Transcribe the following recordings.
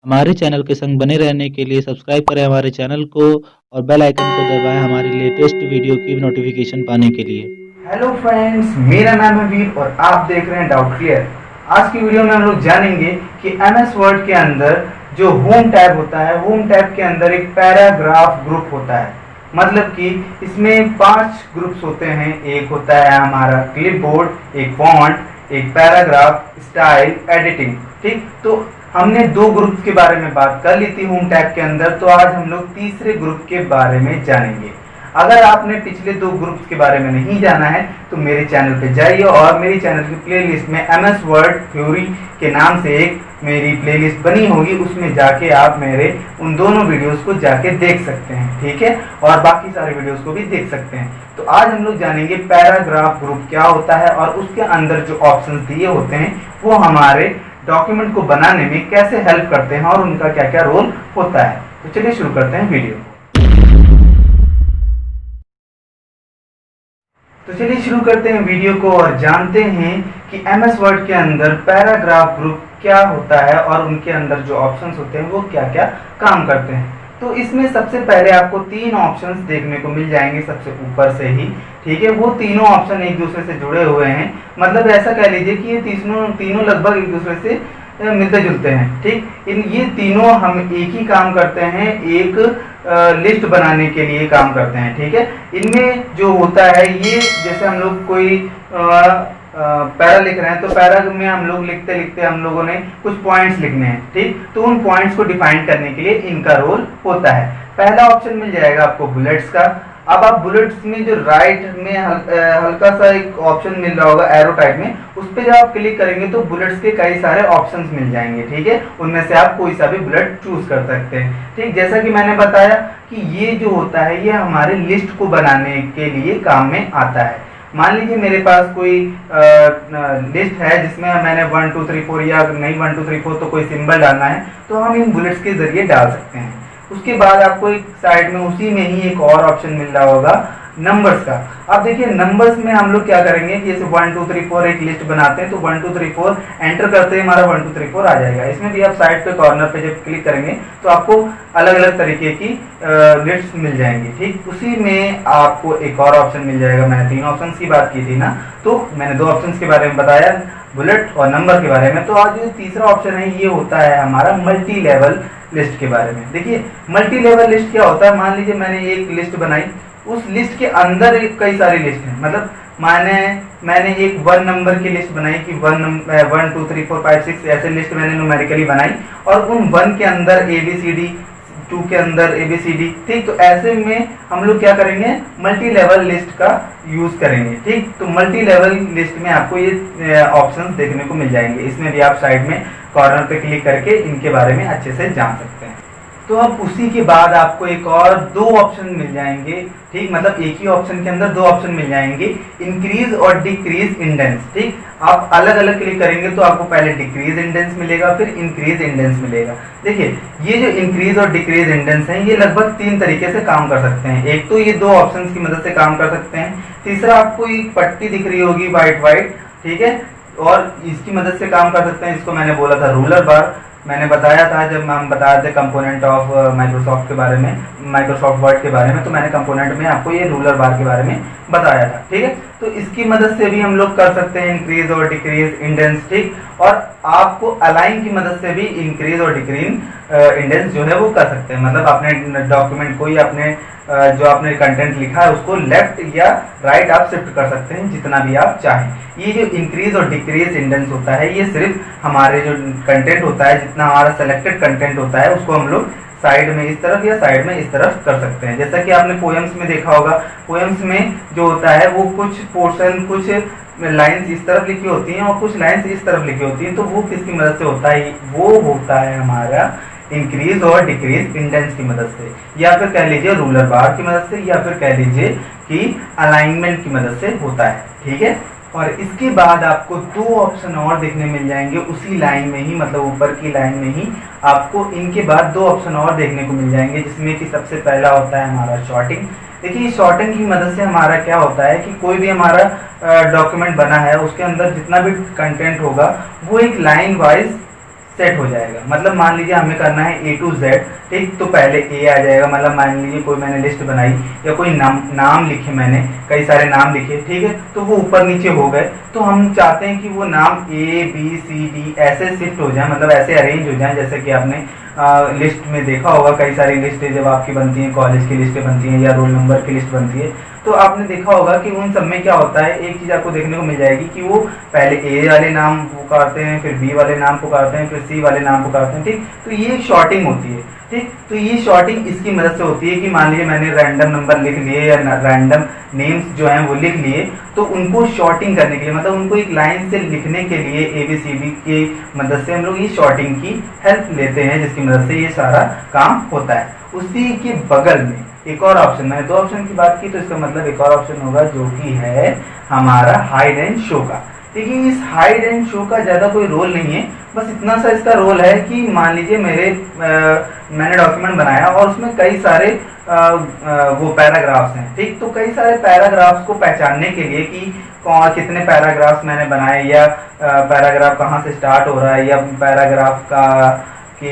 हमारे चैनल के संग बने रहने के लिए सब्सक्राइब करें हमारे चैनल को और बेल आइकन को दबाएं हमारी लेटेस्ट वीडियो की नोटिफिकेशन पाने के लिए। हेलो फ्रेंड्स, मेरा नाम है वीर और आप देख रहे हैं डाउट क्लियर। आज की वीडियो में हम लोग जानेंगे कि एमएस वर्ड के अंदर जो होम टैब होता है, होम टैब के अंदर एक पैराग्राफ ग्रुप होता है। मतलब कि इसमें 5 ग्रुप्स होते हैं। एक होता है हमारा क्लिपबोर्ड, एक फॉन्ट, एक पैराग्राफ, स्टाइल, एडिटिंग। ठीक, तो हमने 2 ग्रुप्स के बारे में बात कर ली थी होम टैब के अंदर, तो आज हम लोग तीसरे ग्रुप के बारे में जानेंगे। अगर आपने पिछले 2 ग्रुप्स के बारे में नहीं जाना है तो मेरे चैनल पे जाइए और मेरी चैनल की प्लेलिस्ट में एमएस वर्ड थ्योरी के नाम से एक मेरी प्लेलिस्ट बनी होगी, उसमें जाके आप मेरे उन दोनों वीडियोस को जाके देख सकते हैं। ठीक है, और बाकी सारे वीडियोस को भी देख सकते हैं। तो आज हम लोग जानेंगे पैराग्राफ ग्रुप क्या होता है और उसके अंदर जो ऑप्शंस दिए होते हैं वो हमारे डॉक्यूमेंट को बनाने में कैसे हेल्प करते हैं और उनका क्या क्या रोल होता है। तो चलिए शुरू करते हैं वीडियो। तो चलिए शुरू करते हैं वीडियो को और जानते हैं कि एमएस वर्ड के अंदर पैराग्राफ ग्रुप क्या होता है और उनके अंदर जो ऑप्शंस होते हैं वो क्या क्या काम करते हैं। तो इसमें सबसे पहले आपको 3 ऑप्शंस देखने को मिल जाएंगे सबसे ऊपर से ही। ठीक है, वो तीनों ऑप्शन एक दूसरे से जुड़े हुए हैं। मतलब ऐसा कह लीजिए कि ये तीनों लगभग एक दूसरे से मिलते जुलते हैं। ठीक, ये तीनों हम एक ही काम करते हैं, एक लिस्ट बनाने के लिए काम करते हैं। ठीक है, इनमें जो होता है ये जैसे हम लोग कोई पैरा लिख रहे हैं तो पैरा में हम लोग लिखते लिखते हम लोगों ने कुछ पॉइंट्स लिखने हैं। ठीक, तो उन पॉइंट्स को डिफाइन करने के लिए इनका रोल होता है। पहला ऑप्शन मिल जाएगा आपको बुलेट्स का। अब आप बुलेट्स में जो राइट में हल्का सा एक ऑप्शन मिल रहा होगा एरो टाइप में, उस पर जब आप क्लिक करेंगे तो बुलेट्स के कई सारे ऑप्शंस मिल जाएंगे। ठीक है, उनमें से आप कोई सा भी बुलेट चूज कर सकते हैं। ठीक, जैसा कि मैंने बताया कि ये जो होता है ये हमारे लिस्ट को बनाने के लिए काम में आता है। मान लीजिए मेरे पास कोई लिस्ट है जिसमें मैंने 1 2 3 4 या नहीं 1 2 3 4 तो कोई सिंबल डालना है, तो हम इन बुलेट्स के जरिए डाल सकते हैं। उसके बाद आपको एक साइड में उसी में ही एक और ऑप्शन मिल रहा होगा नंबर्स का। अब देखिए नंबर्स में हम लोग क्या करेंगे कि जैसे 1 2 3 4 एक लिस्ट बनाते हैं तो 1 2 3 4 एंटर करते ही हमारा 1 2 3 4 आ जाएगा। इसमें भी आप साइड पे कॉर्नर पे जब क्लिक करेंगे तो आपको अलग अलग तरीके की लिस्ट मिल जाएंगी। ठीक, उसी में आपको एक और ऑप्शन मिल जाएगा। मैंने 3 ऑप्शन की बात की थी ना, तो मैंने 2 ऑप्शन के बारे में बताया, बुलेट और नंबर के बारे में। तो आज जो तीसरा ऑप्शन है ये होता है हमारा मल्टी लेवल लिस्ट के बारे में। देखिए मल्टी लेवल लिस्ट क्या होता है, मान लीजिए मैंने एक लिस्ट बनाई, उस लिस्ट के अंदर कई सारी लिस्ट हैं। मतलब मैंने एक 1 नंबर की लिस्ट बनाई कि 1 2 3 4 5 6 ऐसे लिस्ट मैंने न्यूमेरिकली बनाई और उन 1 के अंदर ABCD, 2 के अंदर ABCD। ठीक, तो ऐसे में हम लोग क्या करेंगे, मल्टी लेवल लिस्ट का यूज करेंगे। ठीक, तो मल्टी लेवल लिस्ट में आपको ये ऑप्शंस देखने को मिल जाएंगे। इसमें भी आप साइड में कॉर्नर पे क्लिक करके इनके बारे में अच्छे से जान सकते हैं। तो अब उसी के बाद आपको एक और 2 ऑप्शन मिल जाएंगे। ठीक, मतलब एक ही ऑप्शन के अंदर 2 ऑप्शन मिल जाएंगे, इंक्रीज और डिक्रीज इंडेंस। ठीक, आप अलग अलग क्लिक करेंगे तो आपको पहले डिक्रीज इंडेंस मिलेगा, फिर इंक्रीज इंडेंस मिलेगा। देखिए ये जो इंक्रीज और डिक्रीज इंडेंस हैं ये लगभग 3 तरीके से काम कर सकते हैं। एक तो ये 2 ऑप्शंस की मदद से काम कर सकते हैं। तीसरा आपको एक पट्टी दिख रही होगी वाइट, ठीक है, और इसकी मदद से काम कर सकते हैं। इसको मैंने बोला था रूलर बार, मैंने बताया था जब हम बताए थे कंपोनेंट ऑफ माइक्रोसॉफ्ट के बारे में, माइक्रोसॉफ्ट वर्ड के बारे में, तो मैंने कंपोनेंट में आपको ये रूलर बार के बारे में बताया था। ठीक है, तो इसकी मदद से भी हम लोग कर सकते हैं इंक्रीज और डिक्रीज इंडेंस। ठीक, और आपको अलाइन की मदद से भी इंक्रीज और डिक्रीज इंडेंस जो है वो कर सकते हैं। मतलब अपने डॉक्यूमेंट को या अपने जो आपने कंटेंट लिखा है उसको लेफ्ट या राइट आप शिफ्ट कर सकते हैं जितना भी आप चाहें। ये जो इंक्रीज और डिक्रीज इंडेंस होता है ये सिर्फ हमारे जो कंटेंट होता है, जितना हमारा सेलेक्टेड कंटेंट होता है उसको हम लोग साइड में इस तरफ या साइड में इस तरफ कर सकते हैं। जैसा कि आपने पोएम्स में देखा होगा, पोएम्स में जो होता है वो कुछ पोर्शन, कुछ लाइंस इस तरफ लिखी होती हैं और कुछ लाइंस इस तरफ लिखी होती हैं। तो वो किसकी मदद से होता है, वो होता है हमारा इंक्रीज और डिक्रीज इंडेंस की मदद से, या फिर कह लीजिए रूलर बार की मदद से, या फिर कह लीजिए कि अलाइनमेंट की मदद से होता है। ठीक है, और इसके बाद आपको 2 ऑप्शन और देखने मिल जाएंगे उसी लाइन में ही, मतलब ऊपर की लाइन में ही आपको इनके बाद 2 ऑप्शन और देखने को मिल जाएंगे, जिसमें कि सबसे पहला होता है हमारा शॉर्टिंग। देखिए शॉर्टिंग की मदद से हमारा क्या होता है कि कोई भी हमारा डॉक्यूमेंट बना है उसके अंदर जितना भी कंटेंट होगा वो एक लाइन वाइज सेट हो जाएगा। मतलब मान लीजिए हमें करना है A to Z, ठीक, तो पहले A आ जाएगा। मतलब मान लीजिए कोई मैंने लिस्ट बनाई या कोई नाम लिखे, मैंने कई सारे नाम लिखे, ठीक है, तो वो ऊपर नीचे हो गए। तो हम चाहते हैं कि वो नाम A B C D ऐसे शिफ्ट हो जाए, मतलब ऐसे अरेंज हो जाए, जैसे कि आपने लिस्ट में देखा होगा। कई सारी लिस्टें जब आपकी बनती हैं, कॉलेज की लिस्टें बनती हैं या रोल नंबर की लिस्ट बनती है, तो आपने देखा होगा कि उन सब में क्या होता है, एक चीज़ आपको देखने को मिल जाएगी कि वो पहले ए वाले नाम पुकारते हैं, फिर बी वाले नाम पुकारते हैं, फिर सी वाले नाम पुकारते हैं, ठीक। तो ये शॉर्टिंग होती है, ठीक। तो ये शॉर्टिंग इसकी मदद से होती है कि मान लीजिए मैंने रैंडम नंबर लिख लिए या रैंडम नेम्स जो हैं वो लिख लिए, तो उनको शॉर्टिंग करने के लिए, मतलब उनको एक लाइन से लिखने के लिए ABCD की मदद से हम लोग ये शॉर्टिंग की हेल्प लेते हैं, जिसकी मदद से ये सारा काम होता है। उसी के बगल में एक और ऑप्शन, मैंने 2 ऑप्शन की बात की, तो इसका मतलब एक और ऑप्शन होगा जो कि है हमारा हाइड एंड शो का। देखिए इस हाइड एंड शो का ज़्यादा कोई रोल नहीं है, बस इतना सा इसका रोल है कि मान लीजिए मैंने डॉक्यूमेंट बनाया और उसमें कई सारे वो पैराग्राफ्स हैं, ठीक। तो कई सारे पैराग्राफ्स को पहचानने के लिए कि कितने पैराग्राफ्स मैंने बनाए, या पैराग्राफ कहाँ से स्टार्ट हो रहा है, या पैराग्राफ का कि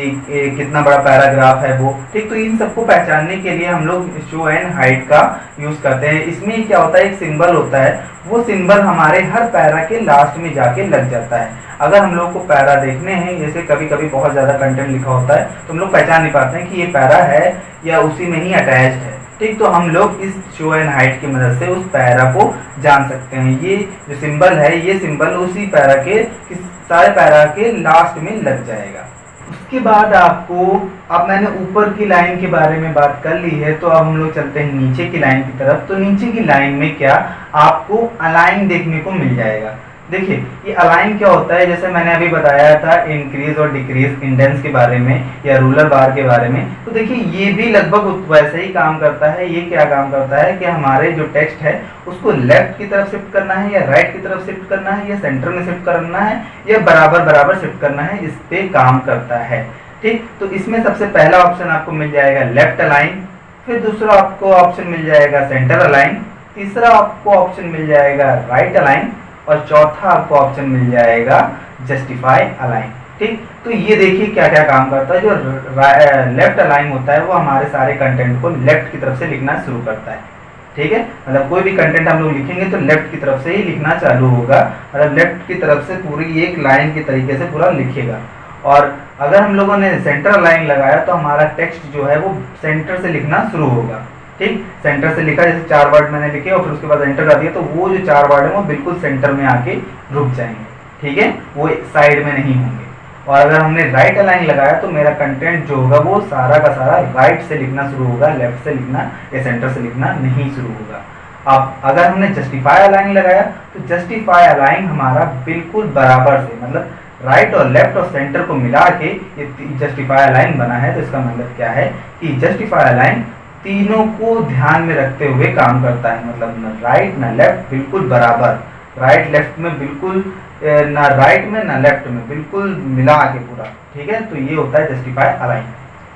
कितना बड़ा पैराग्राफ है वो, ठीक। तो इन सबको पहचानने के लिए हम लोग शो एंड हाइड का यूज़ करते हैं। इसमें क्या होता है, एक सिंबल होता है, वो सिंबल हमारे हर पैरा के लास्ट में जाके लग जाता है। अगर हम लोग को पैरा देखने हैं, जैसे कभी कभी बहुत ज़्यादा कंटेंट लिखा होता है, तो हम लोग पहचान नहीं पाते हैं कि ये पैरा है या उसी में ही अटैच्ड है, ठीक। तो हम लोग इस शो एंड हाइड की मदद से उस पैरा को जान सकते हैं। ये जो सिंबल है, ये सिंबल उसी पैरा के सारे पैरा के लास्ट में लग जाएगा। उसके बाद आपको, अब मैंने ऊपर की लाइन के बारे में बात कर ली है, तो अब हम लोग चलते हैं नीचे की लाइन की तरफ। तो नीचे की लाइन में क्या आपको अलाइन देखने को मिल जाएगा। देखिए ये अलाइन क्या होता है, जैसे मैंने अभी बताया था इंक्रीज और डिक्रीज इंडेंस के बारे में या रूलर बार के बारे में, तो देखिए ये भी लगभग वैसे ही काम करता है। ये क्या काम करता है कि हमारे जो टेक्स्ट है उसको लेफ्ट की तरफ शिफ्ट करना है, या राइट की तरफ शिफ्ट करना है, या सेंटर में शिफ्ट करना है, या बराबर बराबर शिफ्ट करना है, इस पे काम करता है, ठीक। तो इसमें सबसे पहला ऑप्शन आपको मिल जाएगा लेफ्ट अलाइन, फिर दूसरा आपको ऑप्शन मिल जाएगा सेंटर अलाइन, तीसरा आपको ऑप्शन मिल जाएगा राइट अलाइन, और चौथा आपको ऑप्शन मिल जाएगा जस्टिफाई अलाइन, ठीक। तो ये देखिए क्या क्या काम करता है। जो लेफ्ट अलाइन होता है वो हमारे सारे कंटेंट को लेफ्ट की तरफ से लिखना शुरू करता है, ठीक है। मतलब कोई भी कंटेंट हम लोग लिखेंगे तो लेफ्ट की तरफ से ही लिखना चालू होगा, मतलब लेफ्ट की तरफ से पूरी एक लाइन के तरीके से पूरा लिखेगा। और अगर हम लोगों ने सेंटर लाइन लगाया तो हमारा टेक्स्ट जो है वो सेंटर से लिखना शुरू होगा, ठीक। सेंटर से लिखा, जैसे 4 वर्ड मैंने लिखे और फिर उसके बाद एंटर कर दिया, तो वो जो 4 वर्ड है वो बिल्कुल सेंटर में आके रुक जाएंगे, ठीक है, वो साइड में नहीं होंगे। और अगर हमने राइट अलाइन लगाया तो मेरा कंटेंट जो होगा वो सारा का सारा राइट से लिखना शुरू होगा, लेफ्ट से लिखना या सेंटर से लिखना नहीं शुरू होगा। अब अगर हमने जस्टिफाई अलाइन लगाया तो जस्टिफाई अलाइन हमारा बिल्कुल बराबर से, मतलब राइट और लेफ्ट और सेंटर को मिला के ये जस्टिफाई अलाइन बना है। तो इसका मतलब क्या है कि जस्टिफाई अलाइन तीनों को ध्यान में रखते हुए काम करता है, मतलब न राइट न लेफ्ट, बिल्कुल बराबर, राइट लेफ्ट में बिल्कुल ना राइट में ना लेफ्ट में, बिल्कुल मिला के पूरा, ठीक है। तो ये होता है जस्टिफाई अलाइन।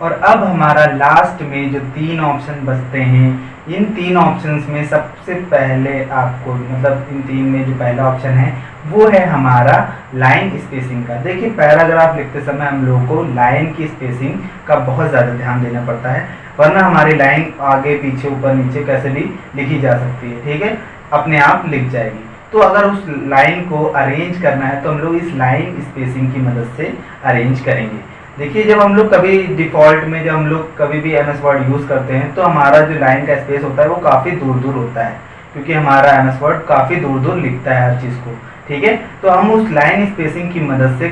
और अब हमारा लास्ट में जो 3 ऑप्शन बचते हैं, इन 3 ऑप्शंस में सबसे पहले आपको, मतलब इन 3 में जो पहला ऑप्शन है वो है हमारा लाइन स्पेसिंग का। देखिए पैराग्राफ लिखते समय हम लोगों को लाइन की स्पेसिंग का बहुत ज़्यादा ध्यान देना पड़ता है, वरना हमारी लाइन आगे पीछे ऊपर नीचे कैसे भी लिखी जा सकती है, ठीक है, अपने आप लिख जाएगी। तो अगर उस लाइन को अरेंज करना है तो हम लोग इस लाइन स्पेसिंग की मदद से अरेंज करेंगे। देखिए जब हम लोग कभी डिफ़ॉल्ट में जब हम लोग कभी भी MS वर्ड यूज़ करते हैं तो हमारा जो लाइन का स्पेस होता है वो काफ़ी दूर दूर होता है, क्योंकि हमारा MS वर्ड काफ़ी दूर दूर लिखता है हर चीज़ को, ठीक है। तो हम उस लाइन स्पेसिंग की मदद से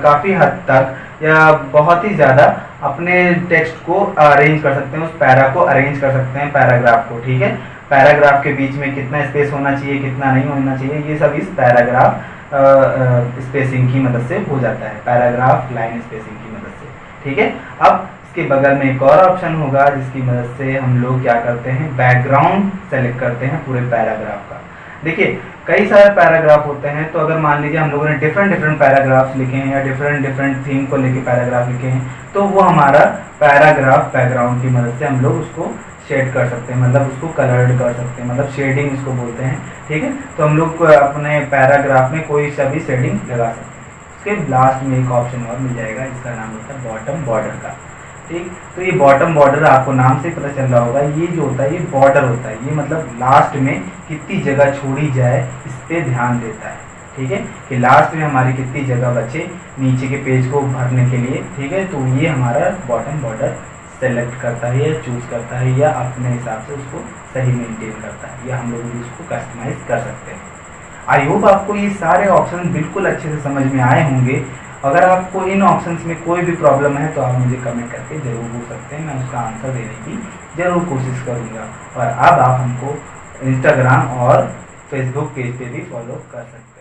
काफ़ी हद तक या बहुत ही ज़्यादा अपने टेक्स्ट को अरेंज कर सकते हैं, उस पैरा को अरेंज कर सकते हैं, पैराग्राफ को, ठीक है। पैराग्राफ के बीच में कितना स्पेस होना चाहिए, कितना नहीं होना चाहिए, ये सब इस पैराग्राफ स्पेसिंग की मदद से हो जाता है, पैराग्राफ लाइन स्पेसिंग की मदद से, ठीक है। अब इसके बगल में एक और ऑप्शन होगा जिसकी मदद से हम लोग क्या करते हैं, बैकग्राउंड सेलेक्ट करते हैं पूरे पैराग्राफ का। देखिए कई सारे पैराग्राफ होते हैं, तो अगर मान लीजिए हम लोगों ने डिफरेंट पैराग्राफ्स लिखे हैं या डिफरेंट थीम को लेके पैराग्राफ लिखे हैं, तो वो हमारा पैराग्राफ बैकग्राउंड की मदद से हम लोग उसको शेड कर सकते हैं, मतलब उसको कलर्ड कर सकते हैं, मतलब शेडिंग इसको बोलते हैं, ठीक है। तो हम लोग अपने पैराग्राफ में कोई सा भी शेडिंग लगा सकते हैं। उसके लास्ट में एक ऑप्शन और मिल जाएगा, इसका नाम होता है बॉटम बॉर्डर का। ठीक, तो ये बॉटम बॉर्डर आपको नाम से पता चल रहा होगा, ये जो होता है ये बॉर्डर होता है, ये मतलब लास्ट में कितनी जगह छोड़ी जाए इस पे ध्यान देता है। ठीक है, कि लास्ट में हमारी कितनी जगह बचे नीचे के पेज को भरने के लिए। ठीक है, तो ये हमारा बॉटम बॉर्डर सेलेक्ट करता है या चूज करता है या अपने हिसाब से उसको सही मेंटेन करता है, या हम लोग भी उसको कस्टमाइज कर सकते हैं। आई होप आपको ये सारे ऑप्शन बिल्कुल अच्छे से समझ में आए होंगे। अगर आपको इन ऑप्शंस में कोई भी प्रॉब्लम है तो आप मुझे कमेंट करके ज़रूर पूछ सकते हैं, मैं उसका आंसर देने की ज़रूर कोशिश करूँगा। और अब आप हमको इंस्टाग्राम और फेसबुक पेज पे भी फॉलो कर सकते हैं।